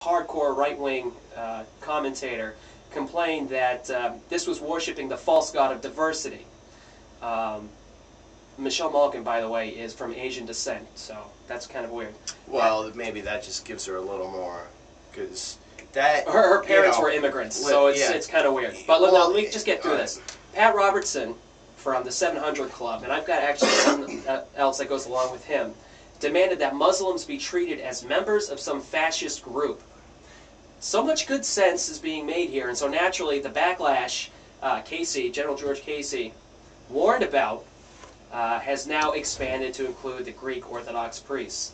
hardcore right-wing commentator complained that this was worshiping the false god of diversity. Michelle Malkin, by the way, is from Asian descent, so that's kind of weird. Well, maybe that just gives her a little more, because that... Her parents were immigrants, so it's kind of weird. But let me just get through this. Pat Robertson from the 700 Club, and I've got actually something else that goes along with him, demanded that Muslims be treated as members of some fascist group. So much good sense is being made here, and so naturally the backlash General George Casey warned about has now expanded to include the Greek Orthodox priests.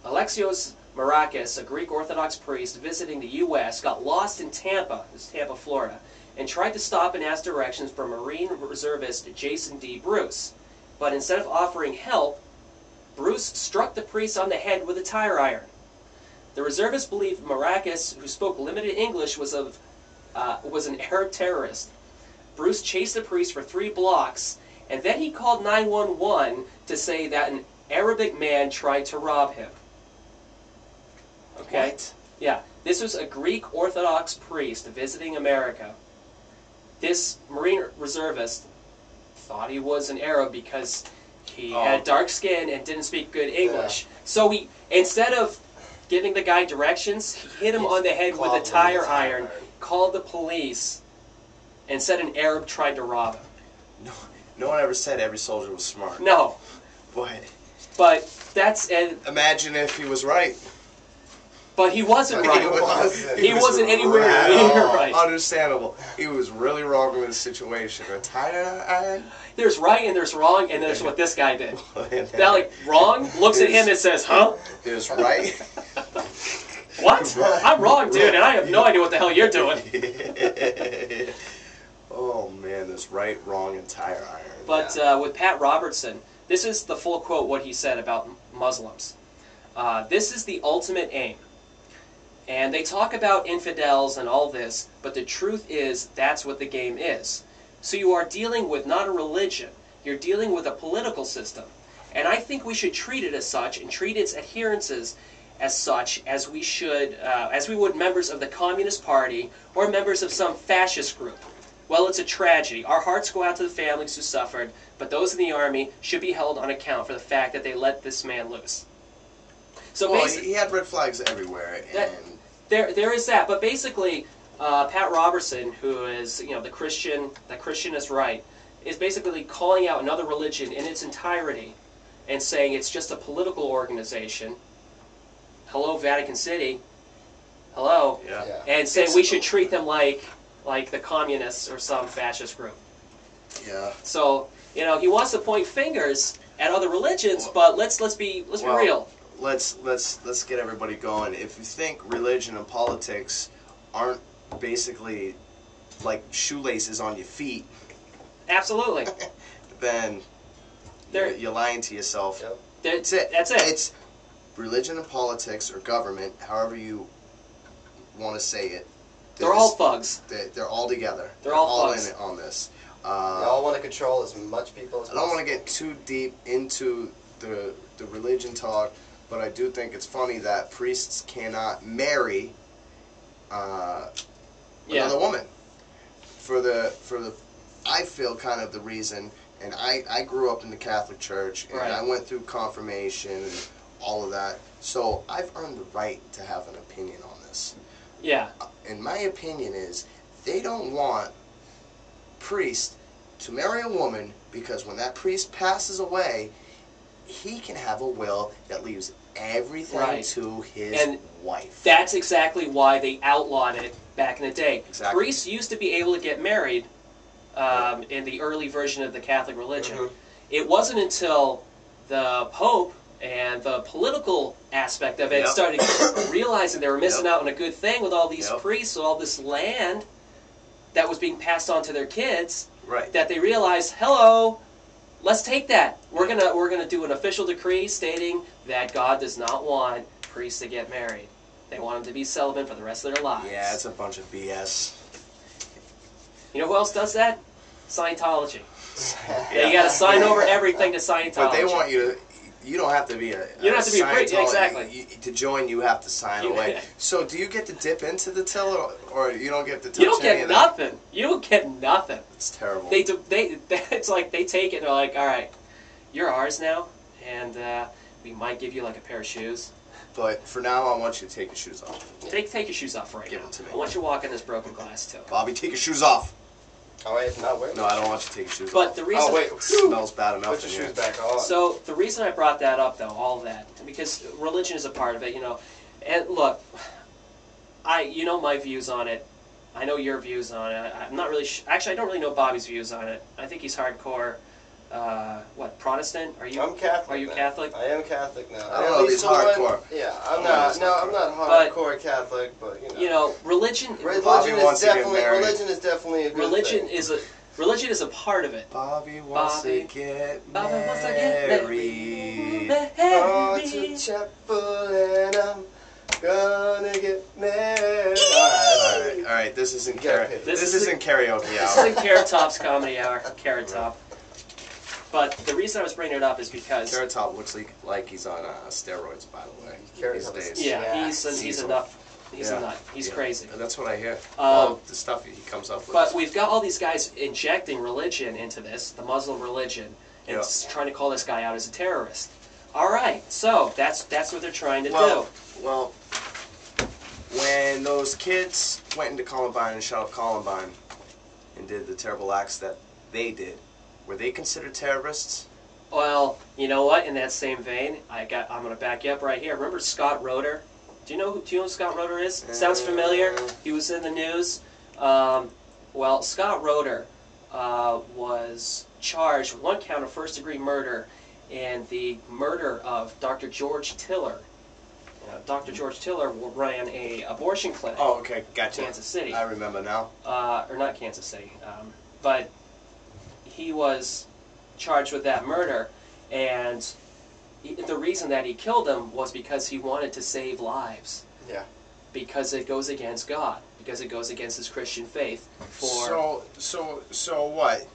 Alexios Marakis, a Greek Orthodox priest visiting the U.S., got lost in Tampa, this is Tampa, Florida, and tried to stop and ask directions from Marine Reservist Jason D. Bruce. But instead of offering help, Bruce struck the priest on the head with a tire iron. The reservists believed Marakis, who spoke limited English, was an Arab terrorist. Bruce chased the priest for 3 blocks, and then he called 911 to say that an Arabic man tried to rob him. Okay? What? Yeah. This was a Greek Orthodox priest visiting America. This Marine reservist thought he was an Arab because he had dark skin and didn't speak good English. Yeah. So he, instead of giving the guy directions, he hit him on the head with a tire iron, called the police, and said an Arab tried to rob him. No one ever said every soldier was smart. No. But that's... Imagine if he was right. But he wasn't right. He wasn't anywhere near right. Understandable. He was really wrong in this situation. A tire iron? There's right and there's wrong, and there's what this guy did. That, like, wrong looks at him and says, huh? There's right. What? I'm wrong, dude, and I have no idea what the hell you're doing. Oh, man, there's right, wrong, and tire iron. But with Pat Robertson, this is the full quote what he said about Muslims. This is the ultimate aim. And they talk about infidels and all this, but the truth is that's what the game is. So you are dealing with not a religion, you're dealing with a political system. And I think we should treat it as such and treat its adherences as such as we should, as we would members of the Communist Party or members of some fascist group. Well, it's a tragedy. Our hearts go out to the families who suffered, but those in the Army should be held on account for the fact that they let this man loose. So well, he had red flags everywhere, and there is that. But basically, Pat Robertson, who is the Christianist right, is basically calling out another religion in its entirety, and saying it's just a political organization. Hello, Vatican City. Hello. Yeah. And saying we should treat them like the communists or some fascist group. Yeah. So he wants to point fingers at other religions, but let's be real. Let's get everybody going. If you think religion and politics aren't basically like shoelaces on your feet, absolutely, then you're lying to yourself. Yep. That's it. That's it. It's religion and politics or government, however you want to say it. They're all thugs. They're all together. They're all in it on this. They all want to control as much people as possible. I don't want to get too deep into the religion talk, but I do think it's funny that priests cannot marry another woman. I feel kind of the reason, and I grew up in the Catholic Church, and I went through confirmation and all of that, so I've earned the right to have an opinion on this. Yeah. And my opinion is they don't want priest to marry a woman because when that priest passes away, he can have a will that leaves everything to his wife. That's exactly why they outlawed it back in the day. Exactly. Priests used to be able to get married in the early version of the Catholic religion. Mm-hmm. It wasn't until the Pope and the political aspect of it started realizing they were missing out on a good thing with all these priests, with all this land that was being passed on to their kids, that they realized, hello, let's take that. We're gonna do an official decree stating that God does not want priests to get married. They want them to be celibate for the rest of their lives. Yeah, it's a bunch of BS. You know who else does that? Scientology. You got to sign over everything to Scientology. But they want you to You don't have to be a you don't have to be a priest. Exactly. To join, you have to sign away. So, do you get to dip into the till, or you don't get to touch You don't any get of nothing. You don't get nothing. It's terrible. It's like they take it and they're like, all right, you're ours now, and we might give you like a pair of shoes. But for now, I want you to take your shoes off. Take your shoes off right now. Give them to me. I want you to walk in this broken glass too. Bobby, take your shoes off. Oh wait, no, wait. No, I don't want you to take your shoes But off. the reason. Oh wait, It smells bad enough put in your here. shoes back on. So the reason I brought that up, though, all that, because religion is a part of it, you know. And look, you know my views on it. I know your views on it. I'm not really. Actually, I don't really know Bobby's views on it. I think he's hardcore. What, Protestant? Are you? I'm Catholic. Are you now. Catholic? I am Catholic now. I don't know if he's hardcore. Yeah, I'm not. No, I'm not hardcore Catholic, but you know. You know, religion. Bobby wants to get married. Religion is definitely a good thing. Religion is a part of it. Bobby wants to get married. Going to chapel and I'm gonna get married. All right. This isn't karaoke. This isn't karaoke This hour. isn't Carrot Top's comedy hour. Carrot Top. But the reason I was bringing it up is because Carrot Top looks like he's on steroids, by the way. Carrot These Top is- days. yeah, he's a nut. He's a nut. He's Yeah. crazy. That's what I hear. All the stuff he comes up with. But we've got all these guys injecting religion into this, the Muslim religion, and trying to call this guy out as a terrorist. All right, so that's what they're trying to do. Well, when those kids went into Columbine and shot up Columbine and did the terrible acts that they did, were they considered terrorists? Well, you know what? In that same vein, I'm going to back you up right here. Remember Scott Roeder? Do you know who Scott Roeder is? Sounds familiar. He was in the news. Well, Scott Roeder was charged with one count of first-degree murder and the murder of Dr. George Tiller. Dr. George Tiller ran an abortion clinic. Oh, okay, gotcha. In Kansas City. I remember now. Or not Kansas City, but he was charged with that murder, and the reason that he killed him was because he wanted to save lives. Yeah. Because it goes against God. Because it goes against his Christian faith. So what?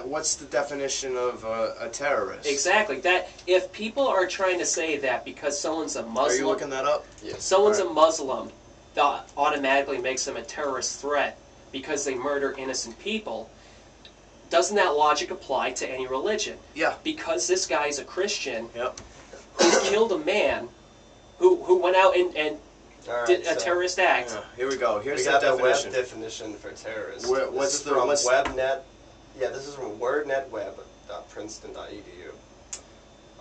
What's the definition of a terrorist? Exactly. That if people are trying to say that because someone's a Muslim, are you looking that up? Yes. Someone's a Muslim, that automatically makes them a terrorist threat because they murder innocent people. Doesn't that logic apply to any religion? Yeah. Because this guy's a Christian Yep. who killed a man who went out and did a terrorist act. Yeah. Here we go. Here's we the got the definition. web definition for terrorist. What's this is from WebNet? Yeah, this is from wordnetweb.princeton.edu.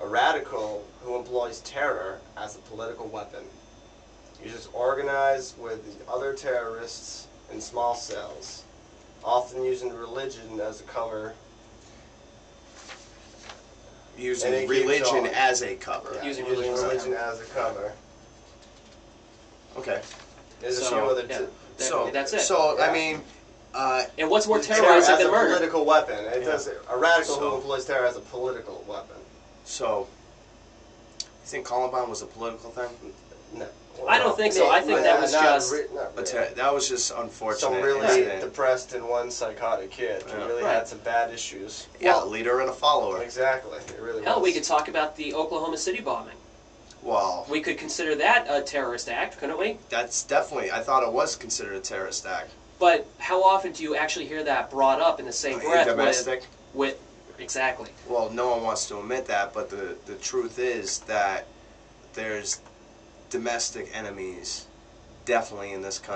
A radical who employs terror as a political weapon. Uses organized with the other terrorists in small cells, often using religion as a cover. Using religion as a cover. Yeah, using religion as a cover. Okay. There's a few other. That's it. So I mean. And what's more terrorizing than murder? As a political weapon. It does a radical who employs terror as a political weapon. So, you think Columbine was a political thing? No. I don't think so. I think that was just that was just unfortunate. Some really depressed and one psychotic kid who really had some bad issues. Yeah, a leader and a follower. Exactly. It really hell, was. we could talk about the Oklahoma City bombing. Well, we could consider that a terrorist act, couldn't we? That's definitely. I thought it was considered a terrorist act. But how often do you actually hear that brought up in the same breath with exactly? Well, no one wants to admit that, but the truth is that there's domestic enemies definitely in this country.